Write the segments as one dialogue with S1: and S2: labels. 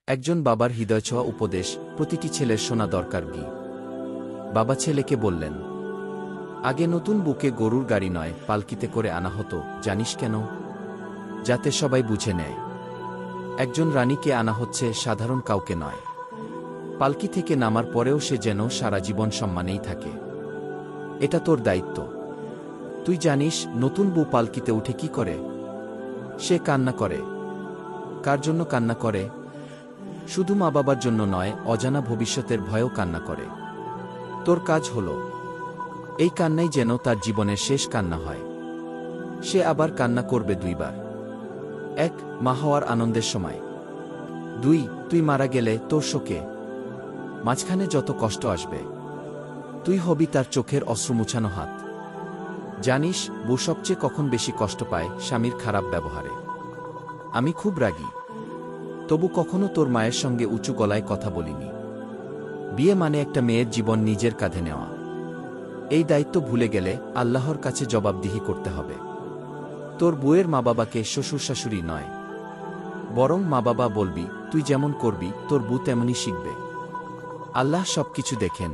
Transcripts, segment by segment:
S1: একজন বাবার হৃদয়ছোঁয়া উপদেশ, প্রতিটি ছেলের শোনা দরকার কি? বাবা ছেলেকে বললেন, আগে নতুন বুকে গরুর গাড়ি নয়, পালকিতে করে আনা হতো, জানিস কেন? যাতে সবাই বুঝে নেয় একজন রানীকে আনা হচ্ছে, সাধারণ কাউকে নয়। পালকি থেকে নামার পরেও সে যেন সারা জীবন সম্মানেই থাকে। এটা তোর দায়িত্ব। তুই জানিস নতুন বউ পালকিতে উঠে কি করে? সে কান্না করে। কার জন্য কান্না করে? শুধু মা বাবার জন্য নয়, অজানা ভবিষ্যতের ভয়েও কান্না করে। তোর কাজ হল এই কান্নাই যেন তার জীবনের শেষ কান্না হয়। সে আবার কান্না করবে দুইবার। এক, মা হওয়ার আনন্দের সময়। দুই, তুই মারা গেলে তোর শোকে। মাঝখানে যত কষ্ট আসবে, তুই হবি তার চোখের অশ্রু মুছানো হাত। জানিস বউ সবচেয়ে কখন বেশি কষ্ট পায়? স্বামীর খারাপ ব্যবহারে। আমি খুব রাগী, তবু কখনো তোর মায়ের সঙ্গে উঁচু গলায় কথা বলিনি। বিয়ে মানে একটা মেয়ের জীবন নিজের কাঁধে নেওয়া। এই দায়িত্ব ভুলে গেলে আল্লাহর কাছে জবাবদিহি করতে হবে। তোর বউয়ের মা বাবাকে শ্বশুর শাশুড়ি নয়, বরং মা বাবা বলবি। তুই যেমন করবি তোর বউ তেমনই শিখবে। আল্লাহ সবকিছু দেখেন।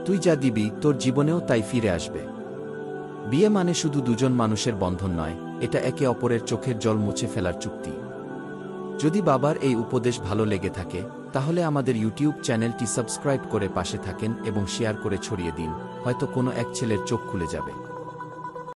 S1: তুই যা দিবি তোর জীবনেও তাই ফিরে আসবে। বিয়ে মানে শুধু দুজন মানুষের বন্ধন নয়, এটা একে অপরের চোখের জল মুছে ফেলার চুক্তি। যদি বাবার এই উপদেশ ভালো লেগে থাকে, তাহলে আমাদের ইউটিউব চ্যানেলটি সাবস্ক্রাইব করে পাশে থাকেন এবং শেয়ার করে ছড়িয়ে দিন। হয়তো কোনো এক ছেলের চোখ খুলে যাবে।